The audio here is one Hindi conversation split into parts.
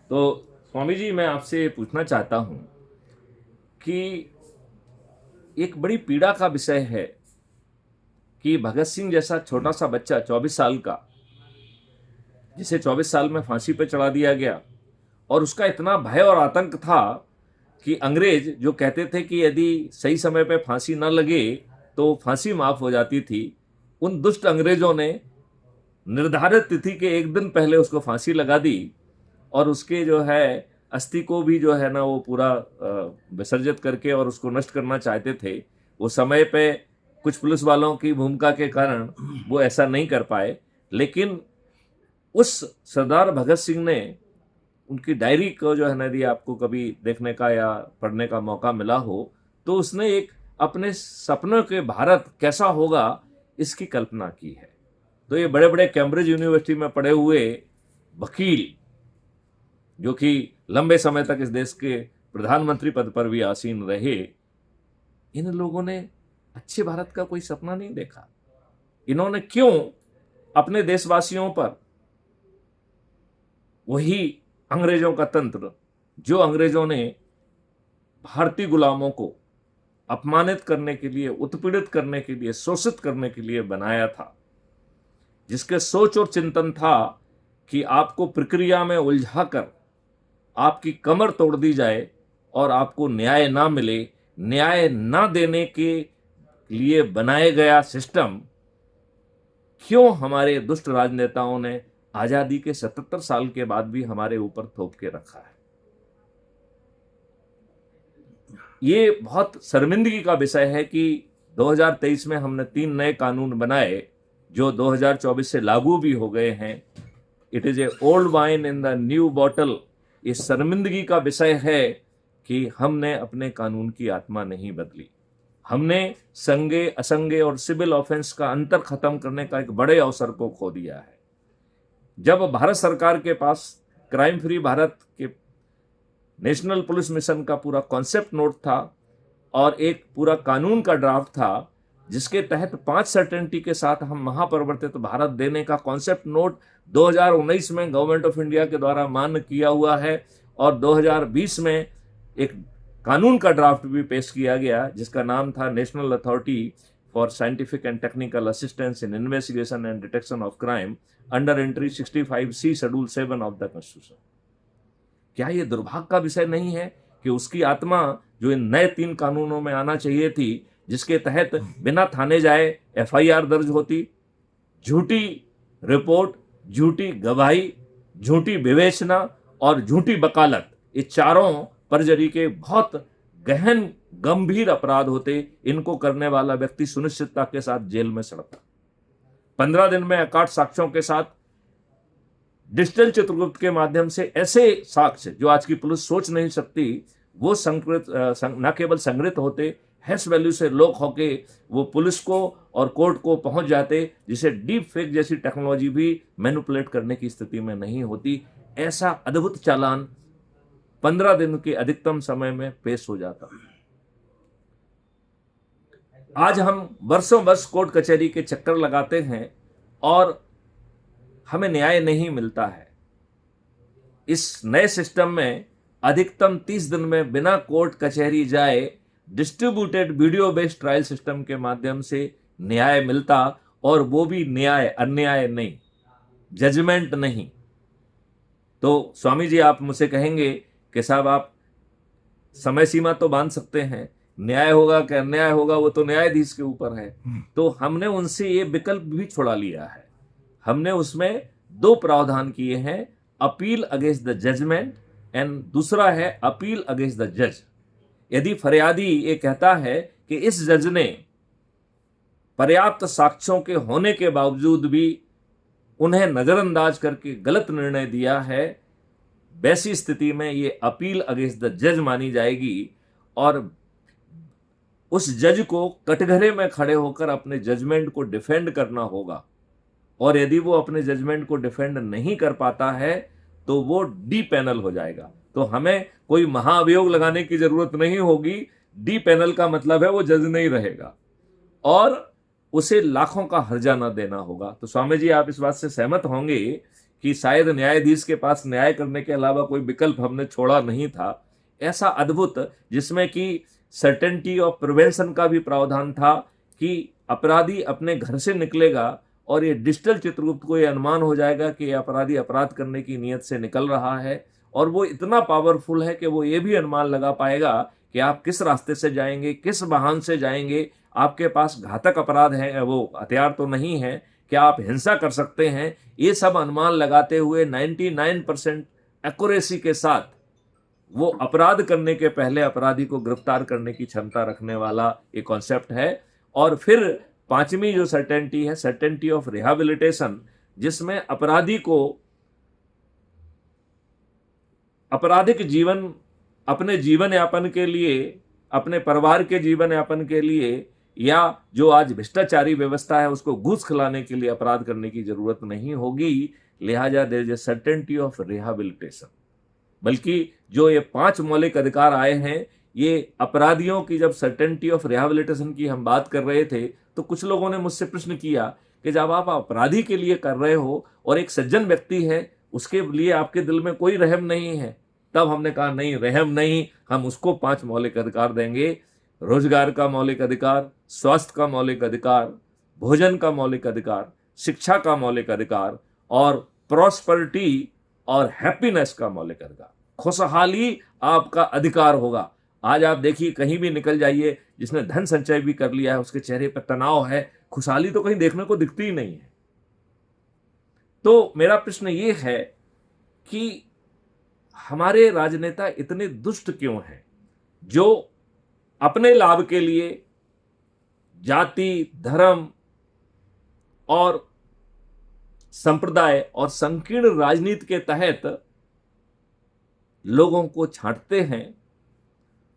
तो स्वामी जी, मैं आपसे पूछना चाहता हूं कि एक बड़ी पीड़ा का विषय है कि भगत सिंह जैसा छोटा सा बच्चा 24 साल का, जिसे 24 साल में फांसी पे चढ़ा दिया गया, और उसका इतना भय और आतंक था कि अंग्रेज जो कहते थे कि यदि सही समय पे फांसी न लगे तो फांसी माफ हो जाती थी, उन दुष्ट अंग्रेजों ने निर्धारित तिथि के एक दिन पहले उसको फांसी लगा दी और उसके जो है अस्थि को भी जो है ना वो पूरा विसर्जित करके और उसको नष्ट करना चाहते थे। वो समय पे कुछ पुलिस वालों की भूमिका के कारण वो ऐसा नहीं कर पाए, लेकिन उस सरदार भगत सिंह ने उनकी डायरी को जो है ना, यदि आपको कभी देखने का या पढ़ने का मौका मिला हो, तो उसने एक अपने सपनों के भारत कैसा होगा इसकी कल्पना की है। तो ये बड़े बड़े कैम्ब्रिज यूनिवर्सिटी में पढ़े हुए वकील, जो कि लंबे समय तक इस देश के प्रधानमंत्री पद पर भी आसीन रहे, इन लोगों ने अच्छे भारत का कोई सपना नहीं देखा। इन्होंने क्यों अपने देशवासियों पर वही अंग्रेजों का तंत्र, जो अंग्रेजों ने भारतीय गुलामों को अपमानित करने के लिए, उत्पीड़ित करने के लिए, शोषित करने के लिए बनाया था, जिसके सोच और चिंतन था कि आपको प्रक्रिया में उलझाकर आपकी कमर तोड़ दी जाए और आपको न्याय ना मिले, न्याय ना देने के लिए बनाया गया सिस्टम क्यों हमारे दुष्ट राजनेताओं ने आजादी के 77 साल के बाद भी हमारे ऊपर थोप के रखा है। ये बहुत शर्मिंदगी का विषय है कि 2023 में हमने 3 नए कानून बनाए जो 2024 से लागू भी हो गए हैं। It is a old wine in the new bottle. ये शर्मिंदगी का विषय है कि हमने अपने कानून की आत्मा नहीं बदली। हमने संज्ञेय, असंज्ञेय और सिविल ऑफेंस का अंतर खत्म करने का एक बड़े अवसर को खो दिया है। जब भारत सरकार के पास क्राइम फ्री भारत के नेशनल पुलिस मिशन का पूरा कॉन्सेप्ट नोट था और एक पूरा कानून का ड्राफ्ट था, जिसके तहत 5 सर्टेनिटी के साथ हम महापरिवर्तित भारत देने का कॉन्सेप्ट नोट 2019 में गवर्नमेंट ऑफ इंडिया के द्वारा मान्य किया हुआ है, और 2020 में एक कानून का ड्राफ्ट भी पेश किया गया जिसका नाम था national authority for scientific and technical assistance in investigation and detection of crime under entry 65C schedule 7 of the constitution. क्या ये दुर्भाग्य का विषय नहीं है कि उसकी आत्मा जो इन नए 3 कानूनों में आना चाहिए थी, जिसके तहत बिना थाने जाए FIR दर्ज होती, झूठी रिपोर्ट, झूठी गवाही, झूठी विवेचना और झूठी वकालत, ये चारों परजरी के बहुत गहन गंभीर अपराध होते। इनको करने वाला व्यक्ति सुनिश्चितता के साथ जेल में सड़ता। 15 दिन में अकाट साक्ष्यों के साथ डिजिटल चित्रगुप्त के माध्यम से ऐसे साक्ष्य जो आज की पुलिस सोच नहीं सकती, वो संकृत न केवल संग्रहित होते, हैश वैल्यू से लॉक होके वो पुलिस को और कोर्ट को पहुंच जाते, जिसे डीप फेक जैसी टेक्नोलॉजी भी मैनिपुलेट करने की स्थिति में नहीं होती। ऐसा अद्भुत चालान 15 दिन के अधिकतम समय में पेश हो जाता। आज हम वर्षों वर्ष कोर्ट कचहरी के चक्कर लगाते हैं और हमें न्याय नहीं मिलता है। इस नए सिस्टम में अधिकतम 30 दिन में बिना कोर्ट कचहरी जाए distributed video based trial system के माध्यम से न्याय मिलता, और वो भी न्याय, अन्याय नहीं, जजमेंट नहीं। तो स्वामी जी, आप मुझसे कहेंगे कि साहब आप समय सीमा तो बांध सकते हैं, न्याय होगा कि अन्याय होगा वो तो न्यायाधीश के ऊपर है। तो हमने उनसे ये विकल्प भी छुड़ा लिया है। हमने उसमें 2 प्रावधान किए हैं, appeal against the judgment and दूसरा है अपील अगेंस्ट द जज। यदि फरियादी ये कहता है कि इस जज ने पर्याप्त साक्ष्यों के होने के बावजूद भी उन्हें नजरअंदाज करके गलत निर्णय दिया है, वैसी स्थिति में ये अपील अगेंस्ट द जज मानी जाएगी और उस जज को कटघरे में खड़े होकर अपने जजमेंट को डिफेंड करना होगा। और यदि वो अपने जजमेंट को डिफेंड नहीं कर पाता है तो वो डी पैनल हो जाएगा। तो हमें कोई महाअभियोग लगाने की जरूरत नहीं होगी। डी पैनल का मतलब है वो जज नहीं रहेगा और उसे लाखों का हर्जाना देना होगा। तो स्वामी जी, आप इस बात से सहमत होंगे कि शायद न्यायाधीश के पास न्याय करने के अलावा कोई विकल्प हमने छोड़ा नहीं था। ऐसा अद्भुत, जिसमें कि सर्टेनिटी ऑफ प्रिवेंशन का भी प्रावधान था कि अपराधी अपने घर से निकलेगा और ये डिजिटल चित्रगुप्त को ये अनुमान हो जाएगा कि ये अपराधी अपराध करने की नीयत से निकल रहा है, और वो इतना पावरफुल है कि वो ये भी अनुमान लगा पाएगा कि आप किस रास्ते से जाएंगे, किस वाहन से जाएंगे, आपके पास घातक अपराध है, वो हथियार तो नहीं है, क्या आप हिंसा कर सकते हैं। ये सब अनुमान लगाते हुए 99% एक्यूरेसी के साथ वो अपराध करने के पहले अपराधी को गिरफ्तार करने की क्षमता रखने वाला एक कॉन्सेप्ट है। और फिर पांचवी जो सर्टेनिटी है, सर्टेनिटी ऑफ रिहैबिलिटेशन, जिसमें अपराधी को आपराधिक जीवन, अपने जीवन यापन के लिए, अपने परिवार के जीवन यापन के लिए, या जो आज भ्रष्टाचारी व्यवस्था है उसको घूस खिलाने के लिए अपराध करने की जरूरत नहीं होगी। लिहाजा there is a certainty of rehabilitation. बल्कि जो ये 5 मौलिक अधिकार आए हैं, ये अपराधियों की, जब सर्टेनिटी ऑफ रिहैबिलिटेशन की हम बात कर रहे थे तो कुछ लोगों ने मुझसे प्रश्न किया कि जब आप अपराधी के लिए कर रहे हो और एक सज्जन व्यक्ति है उसके लिए आपके दिल में कोई रहम नहीं है, तब हमने कहा नहीं, रहम नहीं, हम उसको 5 मौलिक अधिकार देंगे। रोजगार का मौलिक अधिकार, स्वास्थ्य का मौलिक अधिकार, भोजन का मौलिक अधिकार, शिक्षा का मौलिक अधिकार, और प्रॉस्पेरिटी और हैप्पीनेस का मौलिक अधिकार। खुशहाली आपका अधिकार होगा। आज आप देखिए, कहीं भी निकल जाइए, जिसने धन संचय भी कर लिया है उसके चेहरे पर तनाव है, खुशहाली तो कहीं देखने को दिखती ही नहीं है। तो मेरा प्रश्न ये है कि हमारे राजनेता इतने दुष्ट क्यों हैं, जो अपने लाभ के लिए जाति, धर्म और संप्रदाय और संकीर्ण राजनीति के तहत लोगों को छांटते हैं,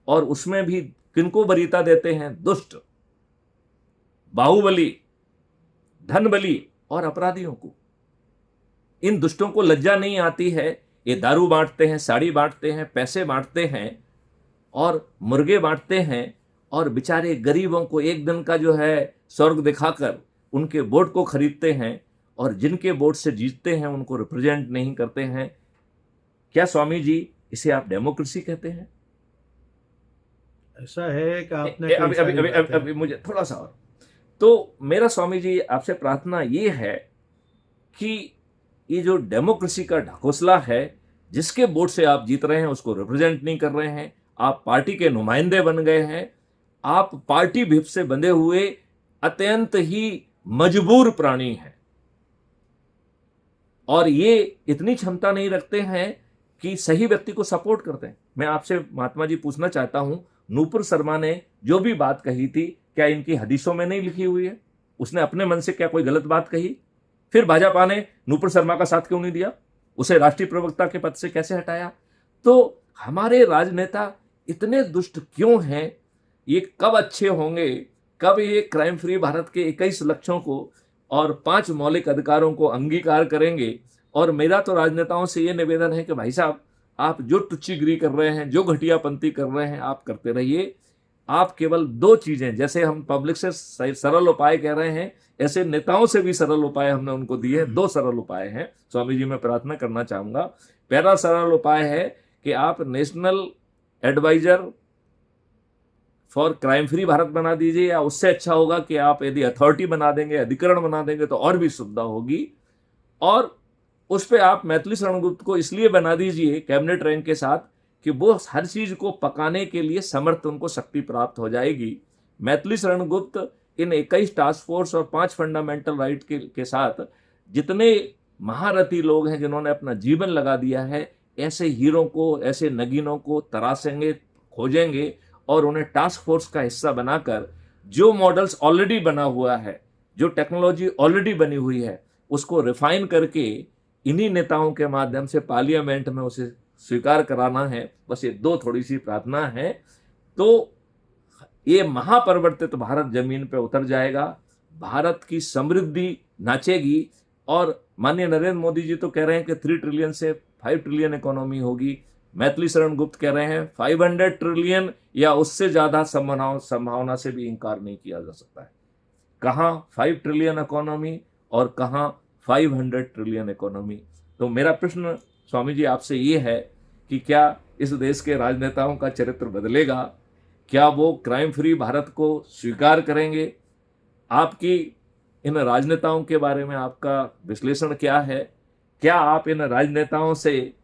और उसमें भी किनको वरीयता देते हैं? दुष्ट, बाहुबली, धनबली और अपराधियों को। इन दुष्टों को लज्जा नहीं आती है, ये दारू बांटते हैं, साड़ी बांटते हैं, पैसे बांटते हैं और मुर्गे बांटते हैं, और बेचारे गरीबों को एक दिन का जो है स्वर्ग दिखाकर उनके वोट को खरीदते हैं, और जिनके वोट से जीतते हैं उनको रिप्रेजेंट नहीं करते हैं। क्या स्वामी जी इसे आप डेमोक्रेसी कहते हैं? ऐसा है कि आपने अभी मुझे थोड़ा सा और, तो मेरा स्वामी जी आपसे प्रार्थना ये है कि ये जो डेमोक्रेसी का ढकोसला है, जिसके वोट से आप जीत रहे हैं उसको रिप्रेजेंट नहीं कर रहे हैं, आप पार्टी के नुमाइंदे बन गए हैं, आप पार्टी भिप से बंधे हुए अत्यंत ही मजबूर प्राणी हैं, और ये इतनी क्षमता नहीं रखते हैं कि सही व्यक्ति को सपोर्ट करते हैं। मैं आपसे महात्मा जी पूछना चाहता हूं, नूपुर शर्मा ने जो भी बात कही थी, क्या इनकी हदीसों में नहीं लिखी हुई है? उसने अपने मन से क्या कोई गलत बात कही? फिर भाजपा ने नूपुर शर्मा का साथ क्यों नहीं दिया? उसे राष्ट्रीय प्रवक्ता के पद से कैसे हटाया? तो हमारे राजनेता इतने दुष्ट क्यों हैं? ये कब अच्छे होंगे? कब ये क्राइम फ्री भारत के 21 लक्ष्यों को और 5 मौलिक अधिकारों को अंगीकार करेंगे? और मेरा तो राजनेताओं से ये निवेदन है कि भाई साहब, आप जो टुच्चीगिरी कर रहे हैं, जो घटियापंथी कर रहे हैं, आप करते रहिए। आप केवल 2 चीजें, जैसे हम पब्लिक से सरल उपाय कह रहे हैं, ऐसे नेताओं से भी सरल उपाय हमने उनको दिए। 2 सरल उपाय हैं स्वामी जी, मैं प्रार्थना करना चाहूंगा। पहला सरल उपाय है कि आप national adviser for crime free Bharat बना दीजिए, या उससे अच्छा होगा कि आप यदि अथॉरिटी बना देंगे, अधिकरण बना देंगे तो और भी सुविधा होगी। और उस पर आप मैथिली शरण गुप्त को इसलिए बना दीजिए कैबिनेट रैंक के साथ कि वो हर चीज को पकाने के लिए समर्थ, उनको शक्ति प्राप्त हो जाएगी। मैथिली शरण गुप्त इन 21 टास्क फोर्स और 5 फंडामेंटल राइट के साथ जितने महारथी लोग हैं जिन्होंने अपना जीवन लगा दिया है, ऐसे हीरों को, ऐसे नगीनों को तराशेंगे, खोजेंगे, और उन्हें टास्क फोर्स का हिस्सा बनाकर जो मॉडल्स ऑलरेडी बना हुआ है, जो टेक्नोलॉजी ऑलरेडी बनी हुई है, उसको रिफाइन करके इन्हीं नेताओं के माध्यम से पार्लियामेंट में उसे स्वीकार कराना है। बस ये 2 थोड़ी सी प्रार्थना है, तो ये महापरिवर्तित भारत जमीन पे उतर जाएगा, भारत की समृद्धि नाचेगी। और माननीय नरेंद्र मोदी जी तो कह रहे हैं कि 3 ट्रिलियन से 5 ट्रिलियन इकोनॉमी होगी। मैथिली शरण गुप्त कह रहे हैं 500 ट्रिलियन या उससे ज्यादा संभावना से भी इंकार नहीं किया जा सकता है। कहाँ 5 ट्रिलियन इकोनॉमी और कहाँ 500 ट्रिलियन इकोनॉमी। तो मेरा प्रश्न स्वामी जी आपसे ये है कि क्या इस देश के राजनेताओं का चरित्र बदलेगा? क्या वो क्राइम फ्री भारत को स्वीकार करेंगे? आपकी इन राजनेताओं के बारे में आपका विश्लेषण क्या है? क्या आप इन राजनेताओं से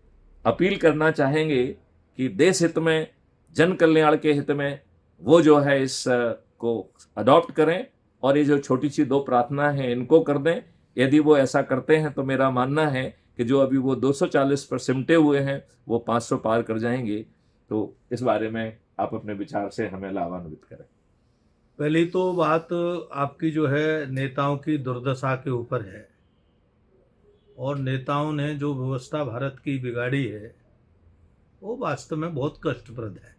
अपील करना चाहेंगे कि देश हित में, जन कल्याण के हित में वो जो है इस को अडॉप्ट करें और ये जो छोटी सी 2 प्रार्थना है इनको कर दें? यदि वो ऐसा करते हैं तो मेरा मानना है कि जो अभी वो 240 पर सिमटे हुए हैं वो 500 पार कर जाएंगे। तो इस बारे में आप अपने विचार से हमें लाभान्वित करें। पहली तो बात आपकी जो है नेताओं की दुर्दशा के ऊपर है, और नेताओं ने जो व्यवस्था भारत की बिगाड़ी है वो वास्तव में बहुत कष्टप्रद है।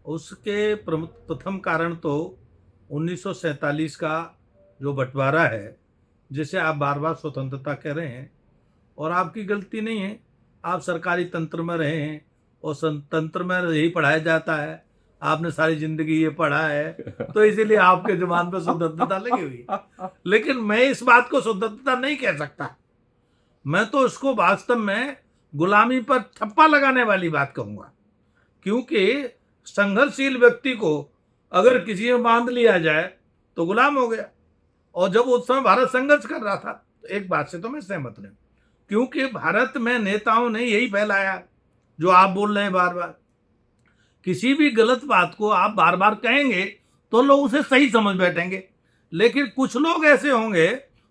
उसके प्रथम कारण तो 1947 का जो बंटवारा है, जिसे आप बार बार स्वतंत्रता कह रहे हैं, और आपकी गलती नहीं है, आप सरकारी तंत्र में रहे हैं और तंत्र में यही पढ़ाया जाता है, आपने सारी जिंदगी ये पढ़ा है, तो इसीलिए आपके जुबान पर स्वतंत्रता लगी हुई है। लेकिन मैं इस बात को स्वतंत्रता नहीं कह सकता, मैं तो उसको वास्तव में गुलामी पर ठप्पा लगाने वाली बात कहूंगा। क्योंकि संघर्षशील व्यक्ति को अगर किसी में बांध लिया जाए तो गुलाम हो गया। और जब उस समय भारत संघर्ष कर रहा था तो एक बात से तो मैं सहमत नहीं, क्योंकि भारत में नेताओं ने यही फैलाया जो आप बोल रहे हैं बार बार। किसी भी गलत बात को आप बार बार कहेंगे तो लोग उसे सही समझ बैठेंगे, लेकिन कुछ लोग ऐसे होंगे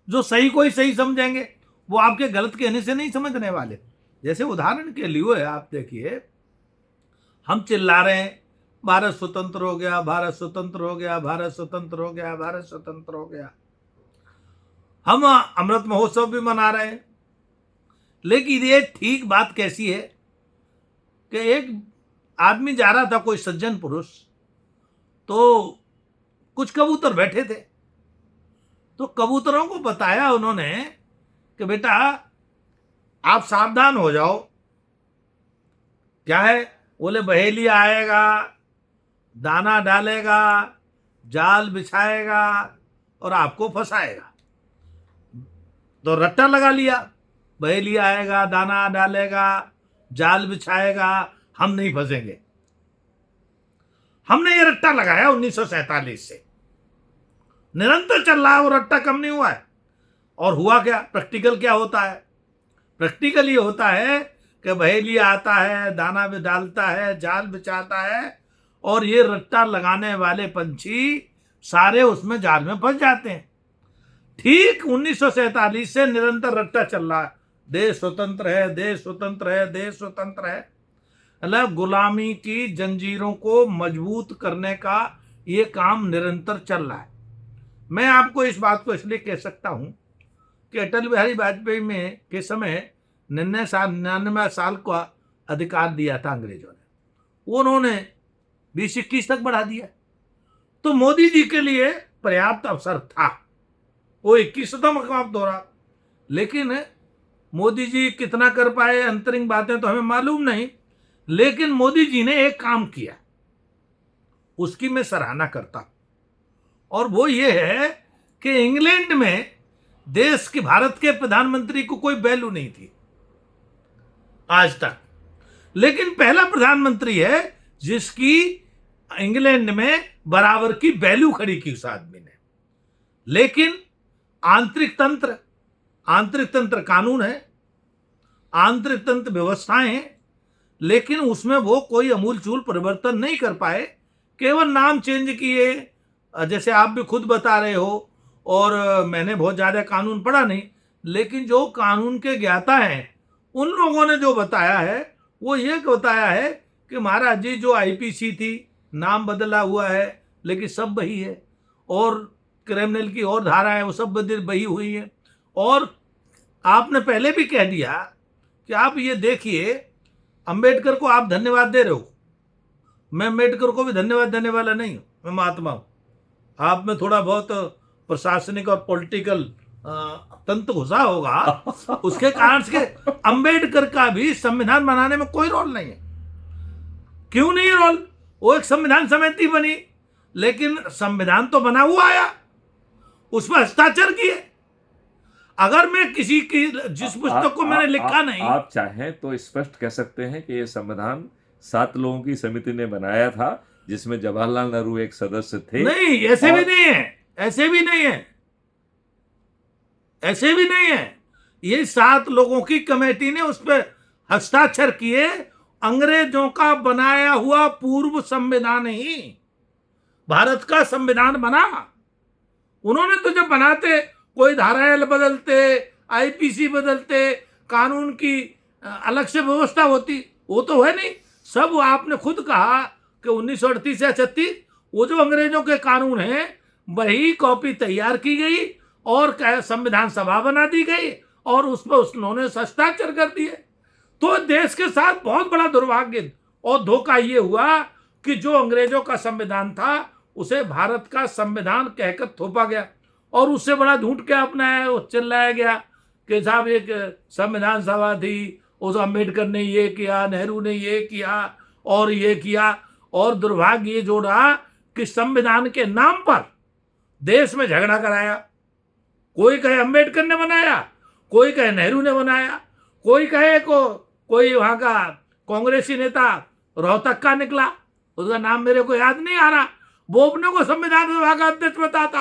जो सही को ही सही समझेंगे, वो आपके गलत कहने से नहीं समझने वाले। जैसे उदाहरण के लिए आप देखिए, हम चिल्ला रहे हैं भारत स्वतंत्र हो गया, भारत स्वतंत्र हो गया, भारत स्वतंत्र हो गया, भारत स्वतंत्र हो गया। हम अमृत महोत्सव भी मना रहे हैं, लेकिन ये ठीक बात कैसी है कि एक आदमी जा रहा था, कोई सज्जन पुरुष, तो कुछ कबूतर बैठे थे, तो कबूतरों को बताया उन्होंने कि बेटा आप सावधान हो जाओ। क्या है? बोले बहेलिया आएगा, दाना डालेगा, जाल बिछाएगा और आपको फंसाएगा। तो रट्टा लगा लिया, बहेलिया आएगा, दाना डालेगा, जाल बिछाएगा, हम नहीं फंसेंगे। हमने ये रट्टा लगाया 1947 से, निरंतर चल रहा है, वो रट्टा कम नहीं हुआ है। और हुआ क्या? प्रैक्टिकल क्या होता है? प्रैक्टिकल ये होता है कि बहेलिया आता है, दाना भी डालता है, जाल बिछाता है, और ये रट्टा लगाने वाले पंछी सारे उसमें जाल में फंस जाते हैं। ठीक 1947 से निरंतर रट्टा चल रहा है, देश स्वतंत्र है, देश स्वतंत्र है, देश स्वतंत्र है। मतलब गुलामी की जंजीरों को मजबूत करने का ये काम निरंतर चल रहा है। मैं आपको इस बात को इसलिए कह सकता हूं कि अटल बिहारी वाजपेयी में के समय 99 साल का अधिकार दिया था अंग्रेजों ने, उन्होंने 20-21 तक बढ़ा दिया। तो मोदी जी के लिए पर्याप्त अवसर था, वो 21वां मकाम दौरा। लेकिन मोदी जी कितना कर पाए, अंतरिम बातें तो हमें मालूम नहीं, लेकिन मोदी जी ने एक काम किया, उसकी मैं सराहना करता हूं, और वो ये है कि इंग्लैंड में देश के, भारत के प्रधानमंत्री को कोई वैल्यू नहीं थी आज तक, लेकिन पहला प्रधानमंत्री है जिसकी इंग्लैंड में बराबर की वैल्यू खड़ी की उस आदमी ने। लेकिन आंतरिक तंत्र कानून है, आंतरिक तंत्र व्यवस्थाएं हैं, लेकिन उसमें वो कोई अमूलचूल परिवर्तन नहीं कर पाए, केवल नाम चेंज किए। जैसे आप भी खुद बता रहे हो, और मैंने बहुत ज़्यादा कानून पढ़ा नहीं, लेकिन जो कानून के ज्ञाता हैं उन लोगों ने जो बताया है वो ये बताया है कि महाराज जी जो आईपीसी थी, नाम बदला हुआ है लेकिन सब वही है, और क्रिमिनल की और धाराएं वो सब वही हुई है। और आपने पहले भी कह दिया कि आप ये देखिए, अंबेडकर को आप धन्यवाद दे रहे हो, मैं अंबेडकर को भी धन्यवाद देने वाला नहीं हूँ, मैं महात्मा हूँ। आप में थोड़ा बहुत प्रशासनिक और पॉलिटिकल तंत्र घुसा होगा, उसके कारण से अंबेडकर का भी संविधान बनाने में कोई रोल नहीं है। क्यों नहीं रोल? वो एक संविधान समिति बनी, लेकिन संविधान तो बना हुआ आया, उसमें हस्ताक्षर किए। अगर मैं किसी की जिस पुस्तक को मैंने लिखा नहीं, आप चाहें तो स्पष्ट कह सकते हैं कि ये संविधान 7 लोगों की समिति ने बनाया था, जिसमें जवाहरलाल नेहरू एक सदस्य थे। नहीं, ऐसे भी नहीं है, ऐसे भी नहीं है, ऐसे भी नहीं है। ये 7 लोगों की कमेटी ने उस पर हस्ताक्षर किए। अंग्रेजों का बनाया हुआ पूर्व संविधान ही भारत का संविधान बना। उन्होंने तो जब बनाते कोई धाराएं बदलते, आईपीसी बदलते, कानून की अलग से व्यवस्था होती, वो तो है नहीं। सब आपने खुद कहा कि 1938 या 36 वो जो अंग्रेजों के कानून हैं वही कॉपी तैयार की गई और संविधान सभा बना दी गई और उस पर उन्होंने हस्ताक्षर कर दिए। तो देश के साथ बहुत बड़ा दुर्भाग्य और धोखा ये हुआ कि जो अंग्रेजों का संविधान था उसे भारत का संविधान कहकर थोपा गया और उससे बड़ा झूठ क्या अपनाया, चिल्लाया गया कि साहब एक संविधान सभा थी, उस अम्बेडकर ने ये किया, नेहरू ने ये किया और ये किया। और दुर्भाग्य ये जो रहा कि संविधान के नाम पर देश में झगड़ा कराया। कोई कहे अम्बेडकर ने बनाया, कोई कहे नेहरू ने बनाया, कोई कहे कोई वहां का कांग्रेसी नेता रोहतक का निकला, उसका नाम मेरे को याद नहीं आ रहा, वो अपने को संविधान सभा का अध्यक्ष बताता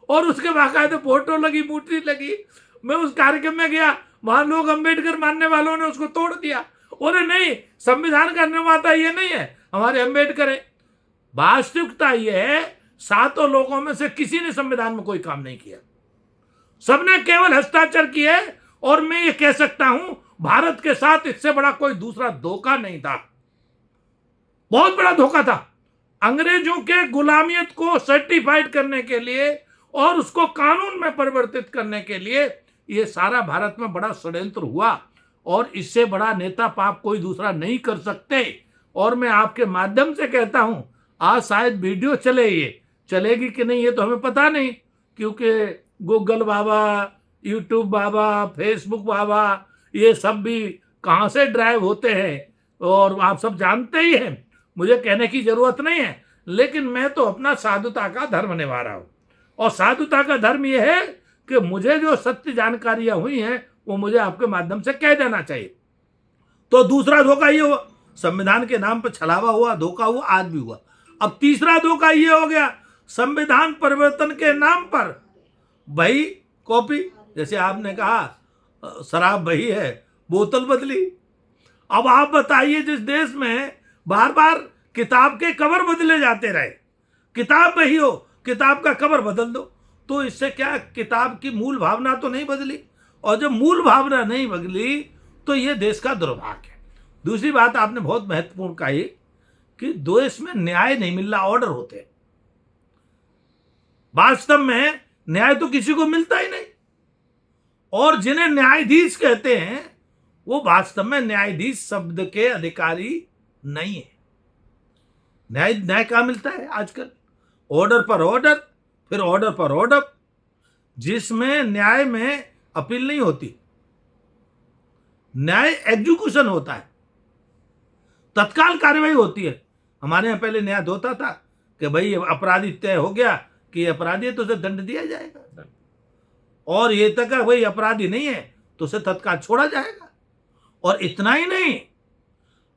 और उसके बाकायदे फोटो लगी, मूर्ति लगी। मैं उस कार्यक्रम में गया, वहां लोग अम्बेडकर मानने वालों ने उसको तोड़ दिया। बोले नहीं, संविधान का निर्माता ये नहीं है, हमारे अम्बेडकर है। वास्तविकता ये है 7 लोगों में से किसी ने संविधान में कोई काम नहीं किया, सबने केवल हस्ताक्षर किए। और मैं ये कह सकता हूं भारत के साथ इससे बड़ा कोई दूसरा धोखा नहीं था, बहुत बड़ा धोखा था। अंग्रेजों के गुलामियत को सर्टिफाइड करने के लिए और उसको कानून में परिवर्तित करने के लिए ये सारा भारत में बड़ा षड्यंत्र हुआ और इससे बड़ा नेता पाप कोई दूसरा नहीं कर सकते। और मैं आपके माध्यम से कहता हूं, आज शायद वीडियो चले, ये चलेगी कि नहीं ये तो हमें पता नहीं, क्योंकि गूगल बाबा, यूट्यूब बाबा, फेसबुक बाबा, ये सब भी कहाँ से ड्राइव होते हैं और आप सब जानते ही हैं, मुझे कहने की जरूरत नहीं है। लेकिन मैं तो अपना साधुता का धर्म निभा रहा हूं और साधुता का धर्म यह है कि मुझे जो सत्य जानकारियां हुई हैं वो मुझे आपके माध्यम से कह देना चाहिए। तो दूसरा धोखा ये हुआ, संविधान के नाम पर छलावा हुआ, धोखा हुआ, आज भी हुआ। अब तीसरा धोखा ये हो गया, संविधान परिवर्तन के नाम पर बही कॉपी, जैसे आपने कहा शराब बही है, बोतल बदली। अब आप बताइए, जिस देश में बार बार किताब के कवर बदले जाते रहे, किताब बही हो, किताब का कवर बदल दो, तो इससे क्या किताब की मूल भावना तो नहीं बदली, और जब मूल भावना नहीं बदली तो ये देश का दुर्भाग्य है। दूसरी बात आपने बहुत महत्वपूर्ण कही कि देश में न्याय नहीं मिल रहा, ऑर्डर होते हैं। वास्तव में न्याय तो किसी को मिलता ही नहीं, और जिन्हें न्यायाधीश कहते हैं वो वास्तव में न्यायाधीश शब्द के अधिकारी नहीं है। न्याय कहाँ मिलता है आजकल? ऑर्डर पर ऑर्डर, फिर ऑर्डर पर ऑर्डर, जिसमें न्याय में अपील नहीं होती, न्याय एग्जीक्यूशन होता है, तत्काल कार्रवाई होती है। हमारे यहाँ पहले न्याय होता था कि भाई अपराधी तय हो गया कि अपराधी है तो उसे दंड दिया जाएगा, और ये तक भाई अपराधी नहीं है तो उसे तत्काल छोड़ा जाएगा। और इतना ही नहीं,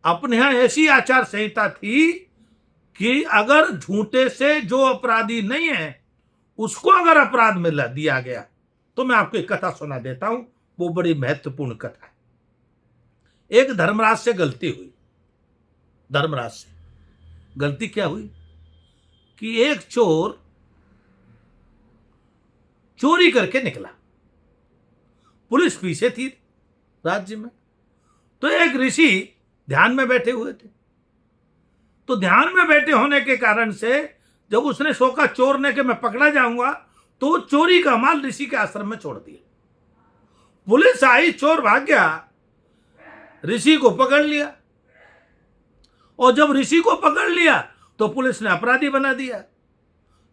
अपने यहाँ ऐसी आचार संहिता थी कि अगर झूठे से जो अपराधी नहीं है उसको अगर अपराध में दिया गया, तो मैं आपको एक कथा सुना देता हूं, वो बड़ी महत्वपूर्ण कथा है। एक धर्मराज से गलती हुई। धर्मराज से गलती क्या हुई कि एक चोर चोरी करके निकला, पुलिस पीछे थी राज्य में, तो एक ऋषि ध्यान में बैठे हुए थे। तो ध्यान में बैठे होने के कारण से जब उसने सोचा चोर ने कि मैं पकड़ा जाऊंगा, तो चोरी का माल ऋषि के आश्रम में छोड़ दिया। पुलिस आई, चोर भाग गया, ऋषि को पकड़ लिया, और जब ऋषि को पकड़ लिया तो पुलिस ने अपराधी बना दिया।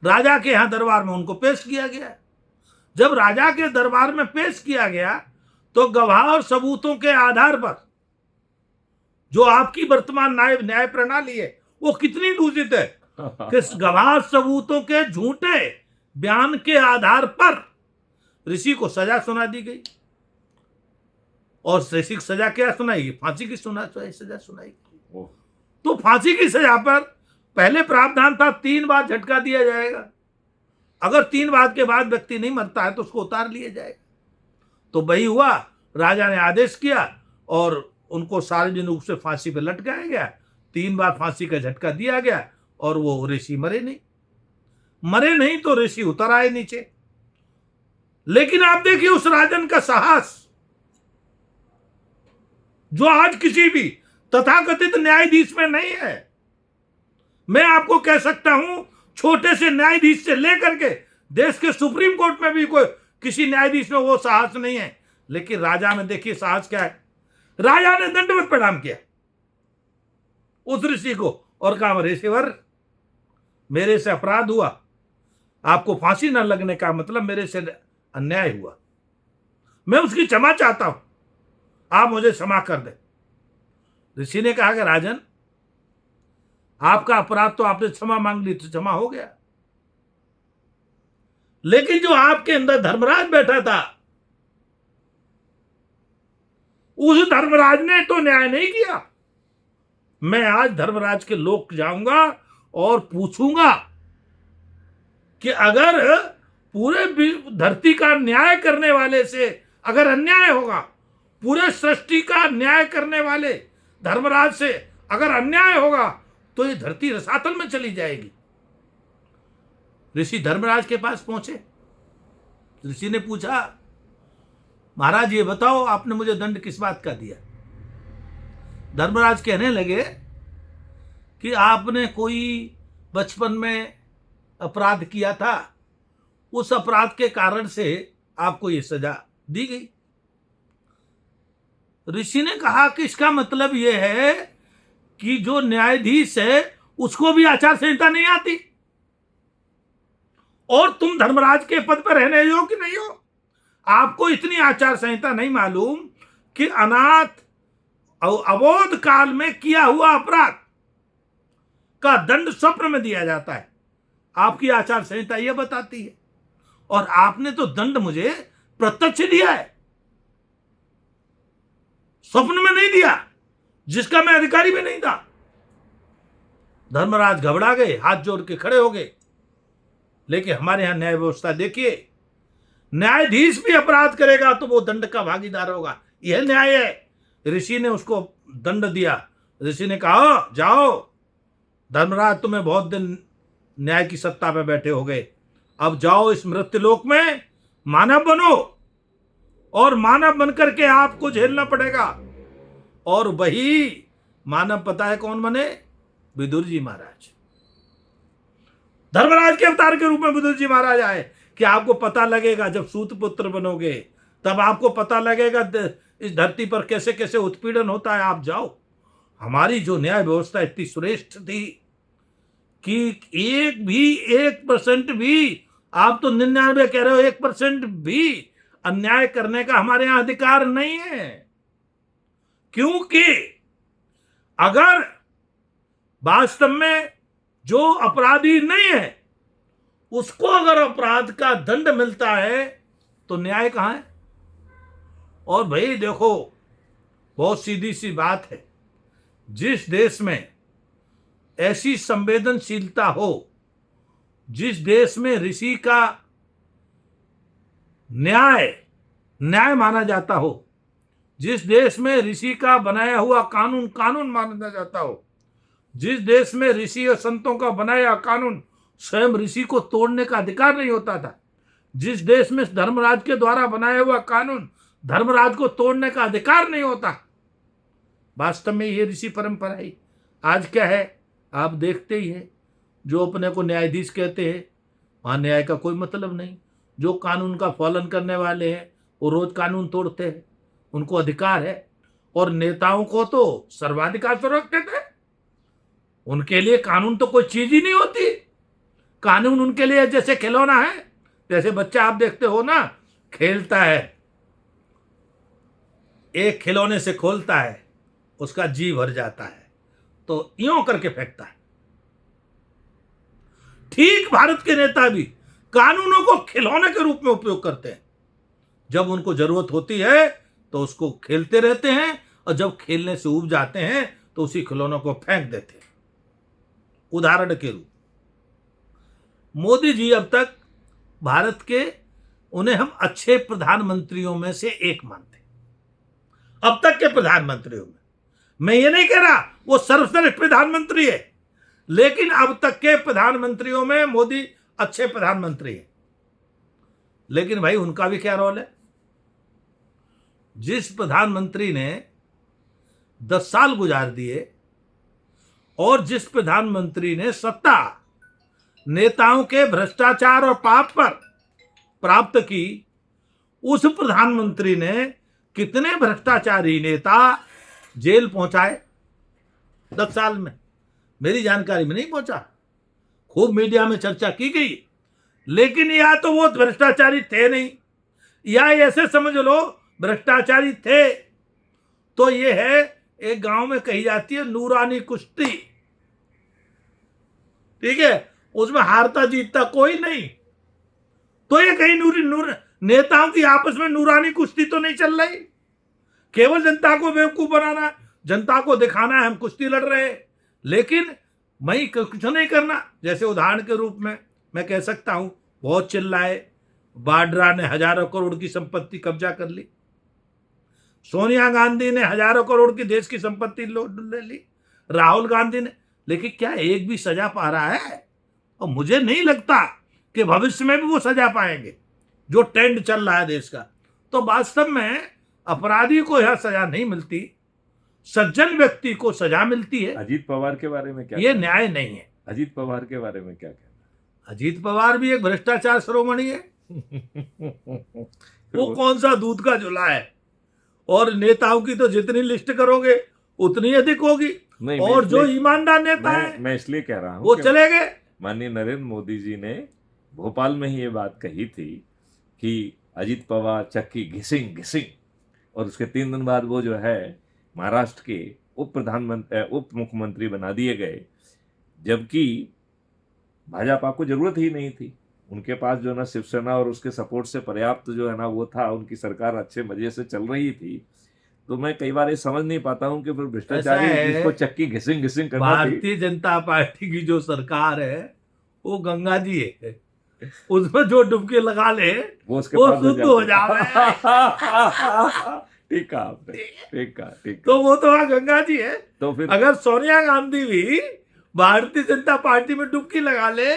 राजा के यहां दरबार में उनको पेश किया गया। जब राजा के दरबार में पेश किया गया तो गवाह और सबूतों के आधार पर जो आपकी वर्तमान न्याय प्रणाली है वो कितनी दूषित है कि गवाह सबूतों के झूठे बयान के आधार पर ऋषि को सजा सुना दी गई, और ऋषि की सजा क्या सुनाई? फांसी की सजा सुनाई। ओह, तो फांसी की सजा पर पहले प्रावधान था 3 बार झटका दिया जाएगा, अगर 3 बार के बाद व्यक्ति नहीं मरता है तो उसको उतार लिया जाएगा। तो वही हुआ, राजा ने आदेश किया और उनको सार्वजनिक रूप से फांसी पर लटकाया गया। 3 बार फांसी का झटका दिया गया और वो ऋषि मरे नहीं तो ऋषि उतर आए नीचे। लेकिन आप देखिए उस राजन का साहस, जो आज किसी भी तथाकथित न्यायाधीश में नहीं है। मैं आपको कह सकता हूं, छोटे से न्यायाधीश से लेकर के देश के सुप्रीम कोर्ट में भी कोई किसी न्यायाधीश में वो साहस नहीं है। लेकिन राजा में देखिए साहस क्या है। राजा ने दंडवत प्रणाम किया उस ऋषि को और कहा, ऋषिवर, मेरे से अपराध हुआ, आपको फांसी न लगने का मतलब मेरे से अन्याय हुआ, मैं उसकी क्षमा चाहता हूं, आप मुझे क्षमा कर दें। ऋषि ने कहा कि राजन, आपका अपराध तो आपने क्षमा मांग ली तो क्षमा हो गया, लेकिन जो आपके अंदर धर्मराज बैठा था, उस धर्मराज ने तो न्याय नहीं किया। मैं आज धर्मराज के लोक जाऊंगा और पूछूंगा कि अगर पूरे धरती का न्याय करने वाले से अगर अन्याय होगा, पूरे सृष्टि का न्याय करने वाले धर्मराज से अगर अन्याय होगा, तो ये धरती रसातल में चली जाएगी। ऋषि धर्मराज के पास पहुंचे। ऋषि ने पूछा, महाराज ये बताओ, आपने मुझे दंड किस बात का दिया? धर्मराज कहने लगे कि आपने कोई बचपन में अपराध किया था, उस अपराध के कारण से आपको ये सजा दी गई। ऋषि ने कहा कि इसका मतलब यह है कि जो न्यायाधीश है उसको भी आचार संहिता नहीं आती, और तुम धर्मराज के पद पर रहने योग्य नहीं हो। आपको इतनी आचार संहिता नहीं मालूम कि अनाथ अबोध काल में किया हुआ अपराध का दंड स्वप्न में दिया जाता है। आपकी आचार संहिता यह बताती है, और आपने तो दंड मुझे प्रत्यक्ष दिया है, स्वप्न में नहीं दिया, जिसका मैं अधिकारी भी नहीं था। धर्मराज घबरा गए, हाथ जोड़ के खड़े हो गए। लेकिन हमारे यहां न्याय व्यवस्था देखिए, न्यायाधीश भी अपराध करेगा तो वो दंड का भागीदार होगा, यह न्याय है। ऋषि ने उसको दंड दिया। ऋषि ने कहा, जाओ धर्मराज, तुम्हें बहुत दिन न्याय की सत्ता में बैठे हो गए, अब जाओ इस मृत्युलोक में मानव बनो, और मानव बनकर के आपको झेलना पड़ेगा। और वही मानव पता है कौन बने? विदुर जी महाराज। धर्मराज के अवतार के रूप में विदुर जी महाराज आए कि आपको पता लगेगा, जब सूत पुत्र बनोगे तब आपको पता लगेगा इस धरती पर कैसे कैसे उत्पीड़न होता है। आप जाओ। हमारी जो न्याय व्यवस्था इतनी श्रेष्ठ थी कि 1% भी, आप तो 99 कह रहे हो, 1% भी अन्याय करने का हमारे यहां अधिकार नहीं है। क्योंकि अगर वास्तव में जो अपराधी नहीं है उसको अगर अपराध का दंड मिलता है तो न्याय कहां है? और भाई देखो, बहुत सीधी सी बात है, जिस देश में ऐसी संवेदनशीलता हो, जिस देश में ऋषि का न्याय माना जाता हो, जिस देश में ऋषि का बनाया हुआ कानून माना जाता हो, जिस देश में ऋषि और संतों का बनाया कानून स्वयं ऋषि को तोड़ने का अधिकार नहीं होता था, जिस देश में धर्मराज के द्वारा बनाया हुआ कानून धर्मराज को तोड़ने का अधिकार नहीं होता, वास्तव में ये ऋषि परंपरा है। आज क्या है, आप देखते ही हैं, जो अपने को न्यायाधीश कहते हैं वहां न्याय का कोई मतलब नहीं। जो कानून का पालन करने वाले हैं वो रोज कानून तोड़ते हैं, उनको अधिकार है। और नेताओं को तो सर्वाधिकार सुरक्षित है, उनके लिए कानून तो कोई चीज ही नहीं होती। कानून उनके लिए जैसे खिलौना है, जैसे बच्चा आप देखते हो ना, खेलता है, एक खिलौने से खोलता है, उसका जी भर जाता है तो यूं करके फेंकता है। ठीक भारत के नेता भी कानूनों को खिलौने के रूप में उपयोग करते हैं। जब उनको जरूरत होती है तो उसको खेलते रहते हैं, और जब खेलने से ऊब जाते हैं तो उसी खिलौनों को फेंक देते हैं। उदाहरण के रूप मोदी जी अब तक भारत के, उन्हें हम अच्छे प्रधानमंत्रियों में से एक मानते हैं, अब तक के प्रधानमंत्रियों में। मैं ये नहीं कह रहा वो सर्वश्रेष्ठ प्रधानमंत्री है, लेकिन अब तक के प्रधानमंत्रियों में मोदी अच्छे प्रधानमंत्री है। लेकिन भाई उनका भी क्या रोल है? जिस प्रधानमंत्री ने 10 साल गुजार दिए और जिस प्रधानमंत्री ने सत्ता नेताओं के भ्रष्टाचार और पाप पर प्राप्त की, उस प्रधानमंत्री ने कितने भ्रष्टाचारी नेता जेल पहुंचाए 10 साल में? मेरी जानकारी में नहीं पहुंचा, खूब मीडिया में चर्चा की गई, लेकिन या तो वो भ्रष्टाचारी थे नहीं, या ऐसे समझ लो भ्रष्टाचारी थे तो ये है, एक गांव में कही जाती है नूरानी कुश्ती, ठीक है, उसमें हारता जीतता कोई नहीं। तो ये कहीं नेताओं की आपस में नूरानी कुश्ती तो नहीं चल रही, केवल जनता को बेवकूफ बनाना, जनता को दिखाना है हम कुश्ती लड़ रहे हैं, लेकिन मैं कुछ नहीं करना। जैसे उदाहरण के रूप में मैं कह सकता हूं, बहुत चिल्लाए, वाड्रा ने हजारों करोड़ की संपत्ति कब्जा कर ली, सोनिया गांधी ने हजारों करोड़ की देश की संपत्ति ले ली, राहुल गांधी ने, लेकिन क्या एक भी सजा पा रहा है? और मुझे नहीं लगता कि भविष्य में भी वो सजा पाएंगे, जो ट्रेंड चल रहा है देश का। तो वास्तव में अपराधी को यह सजा नहीं मिलती, सज्जन व्यक्ति को सजा मिलती है। अजीत पवार के बारे में क्या? ये न्याय नहीं है। अजीत पवार के बारे में क्या कहना? अजीत पवार भी एक भ्रष्टाचार शिरोमणि है। वो कौन सा दूध का झूला है? और नेताओं की तो जितनी लिस्ट करोगे उतनी अधिक होगी, और जो ईमानदार नेता है मैं इसलिए कह रहा हूं वो चले गए। माननीय नरेंद्र मोदी जी ने भोपाल में ही ये बात कही थी कि अजीत पवार चक्की घिसिंग घिसिंग, और उसके 3 दिन बाद वो जो है महाराष्ट्र के उप मुख्यमंत्री बना दिए गए, जबकि भाजपा को जरूरत ही नहीं थी। उनके पास जो है ना शिवसेना और उसके सपोर्ट से पर्याप्त जो है ना वो था, उनकी सरकार अच्छे मजे से चल रही थी। तो मैं कई बार ये समझ नहीं पाता हूँ कि फिर भ्रष्टाचारी जिसको चक्की घिसिंग घिसिंग करना थी। भारतीय जनता पार्टी की जो सरकार है वो गंगा जी है, उसमें जो डुबकी लगा ले वो शुद्ध हो जाए। ठीक है आपने, ठीक है। तो वो तो वहाँ गंगा जी है। तो फिर अगर सोनिया गांधी भी भारतीय जनता पार्टी में डुबकी लगा ले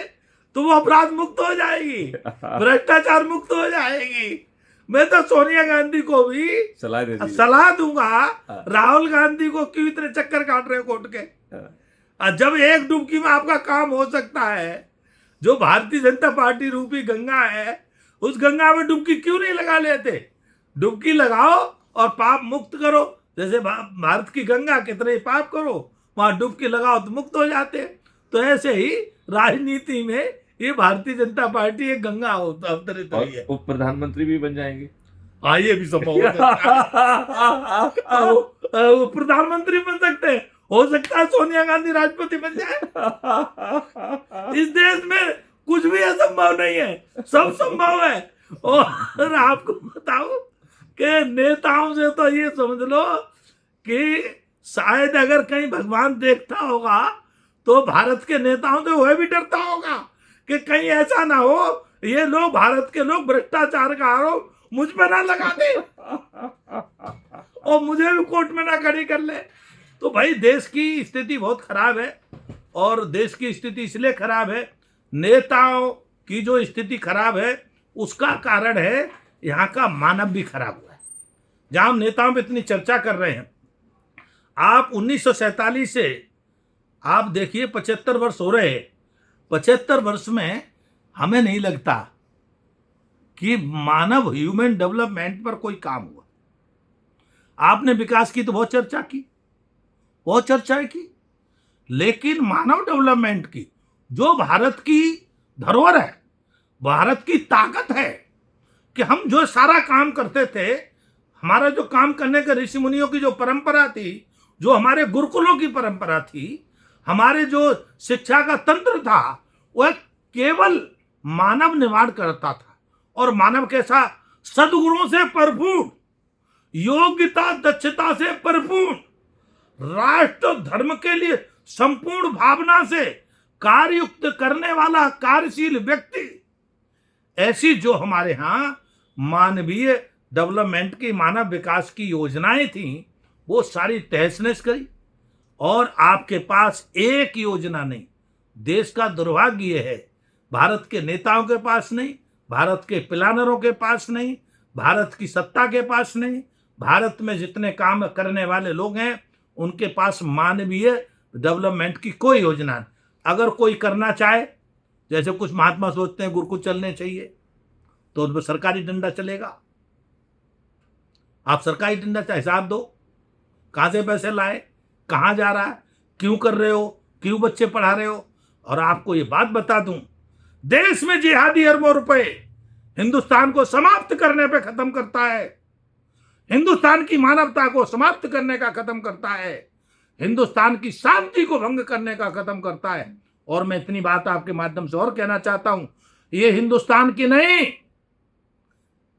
तो वो अपराध मुक्त हो जाएगी, भ्रष्टाचार मुक्त हो जाएगी। मैं तो सोनिया गांधी को भी सलाह दूंगा, राहुल गांधी को क्यों इतने चक्कर काट रहे हो कोर्ट के? जब एक डुबकी में आपका काम हो सकता है, जो भारतीय जनता पार्टी रूपी गंगा है, उस गंगा में डुबकी क्यों नहीं लगा लेते? डुबकी लगाओ और पाप मुक्त करो। जैसे भारत की गंगा कितने पाप करो, वहां डुबकी लगाओ तो मुक्त हो जाते। तो ऐसे ही राजनीति में ये भारतीय जनता पार्टी एक गंगा अवतरित हुई है। उप प्रधानमंत्री भी बन जाएंगे। हाँ, ये भी संभव हो सकता है। प्रधानमंत्री बन सकते हैं, हो सकता है सोनिया गांधी राष्ट्रपति बन जाए। इस देश में कुछ भी असंभव नहीं है, सब संभव है। और आपको बताऊं कि नेताओं से तो ये समझ लो कि शायद अगर कहीं भगवान देखता होगा तो भारत के नेताओं से वह भी डरता होगा कि कहीं ऐसा ना हो ये लोग, भारत के लोग, भ्रष्टाचार का आरोप मुझ पर ना लगा दे और मुझे भी कोर्ट में ना खड़ी कर ले। तो भाई देश की स्थिति बहुत खराब है, और देश की स्थिति इसलिए खराब है, नेताओं की जो स्थिति खराब है उसका कारण है यहाँ का मानव भी खराब हुआ है। जहां हम नेताओं पर इतनी चर्चा कर रहे हैं, आप 1947 से आप देखिए 75 वर्ष हो रहे हैं। 75 वर्ष में हमें नहीं लगता कि मानव ह्यूमन डेवलपमेंट पर कोई काम हुआ। आपने विकास की तो बहुत चर्चा की, बहुत चर्चाएं की, लेकिन मानव डेवलपमेंट की जो भारत की धरोहर है, भारत की ताकत है कि हम जो सारा काम करते थे, हमारा जो काम करने के ऋषि मुनियों की जो परंपरा थी, जो हमारे गुरुकुलों की परंपरा थी, हमारे जो शिक्षा का तंत्र था, वह केवल मानव निर्माण करता था। और मानव कैसा सद्गुणों से भरपूर, योग्यता दक्षता से भरपूर, राष्ट्र धर्म के लिए संपूर्ण भावना से कार्ययुक्त करने वाला कार्यशील व्यक्ति, ऐसी जो हमारे यहां मानवीय डेवलपमेंट की, मानव विकास की योजनाएं थी, वो सारी तहस नहस करी। और आपके पास एक योजना नहीं। देश का दुर्भाग्य है, भारत के नेताओं के पास नहीं, भारत के प्लानरों के पास नहीं, भारत की सत्ता के पास नहीं, भारत में जितने काम करने वाले लोग हैं उनके पास मानवीय डेवलपमेंट की कोई योजना नहीं। अगर कोई करना चाहे, जैसे कुछ महात्मा सोचते हैं गुरुकुल चलने चाहिए, तो उन पर सरकारी डंडा चलेगा। आप सरकारी डंडा का हिसाब दो, कहां से पैसे लाए, कहां जा रहा है, क्यों कर रहे हो, क्यों बच्चे पढ़ा रहे हो। और आपको ये बात बता दूं, देश में जिहादी अरबों रुपए हिंदुस्तान को समाप्त करने पे खत्म करता है, हिंदुस्तान की मानवता को समाप्त करने का खत्म करता है, हिंदुस्तान की शांति को भंग करने का खत्म करता है। और मैं इतनी बात आपके माध्यम से और कहना चाहता हूं, ये हिंदुस्तान की नहीं,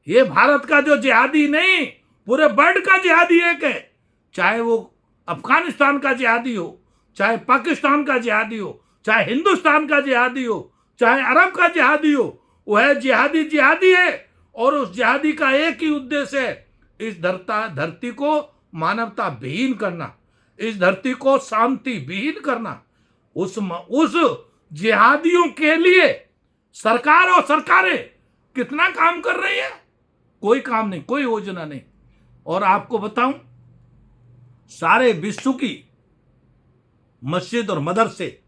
ये भारत का जो जिहादी नहीं, पूरे वर्ल्ड का जिहादी एक है। चाहे वो अफगानिस्तान का जिहादी हो, चाहे पाकिस्तान का जिहादी हो, चाहे हिंदुस्तान का जिहादी हो, चाहे अरब का जिहादी हो, वह जिहादी जिहादी है। और उस जिहादी का एक ही उद्देश्य है, इस धरती को मानवता विहीन करना, इस धरती को शांति विहीन करना। उस जिहादियों के लिए सरकार और सरकारें कितना काम कर रही है? कोई काम नहीं, कोई योजना नहीं। और आपको बताऊं, सारे विश्व की मस्जिद और मदरसे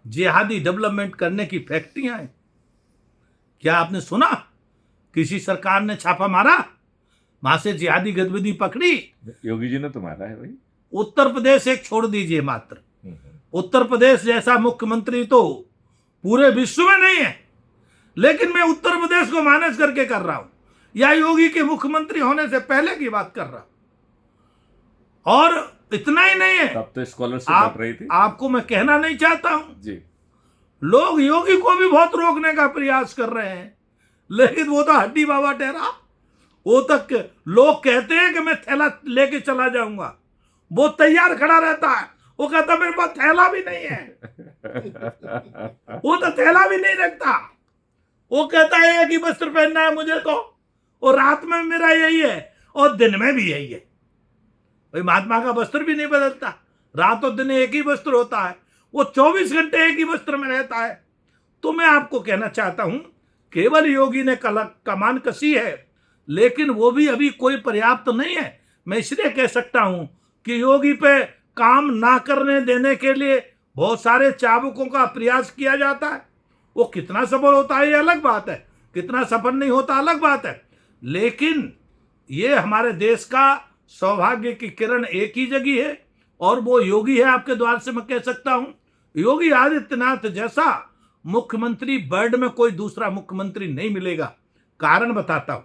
जिहादी डेवलपमेंट करने की फैक्ट्रियां हैं। क्या आपने सुना किसी सरकार ने छापा मारा, वहां से जिहादी गतिविधि पकड़ी? योगी जी ने तो मारा है भाई। उत्तर प्रदेश एक छोड़ दीजिए मात्र, उत्तर प्रदेश जैसा मुख्यमंत्री तो पूरे विश्व में नहीं है। लेकिन मैं उत्तर प्रदेश को माइनस करके कर रहा हूं, या योगी के मुख्यमंत्री होने से पहले की बात कर रहा हूं। और इतना ही नहीं है, तब तो स्कॉलरशिप बढ़ रही थी। आपको मैं कहना नहीं चाहता हूं जी, लोग योगी को भी बहुत रोकने का प्रयास कर रहे हैं, लेकिन वो तो हड्डी बाबा ठहरा। वो तक लोग कहते हैं कि मैं थैला लेके चला जाऊंगा, वो तैयार खड़ा रहता है, वो कहता मेरे पास थैला भी नहीं है। वो तो थैला भी नहीं रखता, वो कहता है एक ही वस्त्र पहनना है मुझे तो, और रात में मेरा यही है और दिन में भी यही है। भाई महात्मा का वस्त्र भी नहीं बदलता, रात और दिन एक ही वस्त्र होता है, वो 24 घंटे एक ही वस्त्र में रहता है। तो मैं आपको कहना चाहता हूं, केवल योगी ने कमान कसी है, लेकिन वो भी अभी कोई पर्याप्त नहीं है। मैं इसलिए कह सकता हूं कि योगी पे काम ना करने देने के लिए बहुत सारे चाबुकों का प्रयास किया जाता है। वो कितना सफल होता है ये अलग बात है, कितना सफल नहीं होता अलग बात है। लेकिन ये हमारे देश का सौभाग्य की किरण एक ही जगह है, और वो योगी है। आपके द्वार से मैं कह सकता हूं, योगी आदित्यनाथ जैसा मुख्यमंत्री वर्ल्ड में कोई दूसरा मुख्यमंत्री नहीं मिलेगा। कारण बताता हूं,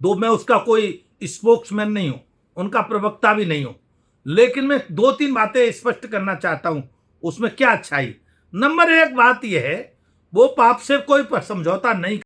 दो मैं उसका कोई स्पोक्समैन नहीं हूं, उनका प्रवक्ता भी नहीं हूं, लेकिन मैं 2-3 बातें स्पष्ट करना चाहता हूं। उसमें क्या अच्छाई? नंबर 1 बात यह है, वो पाप से कोई समझौता नहीं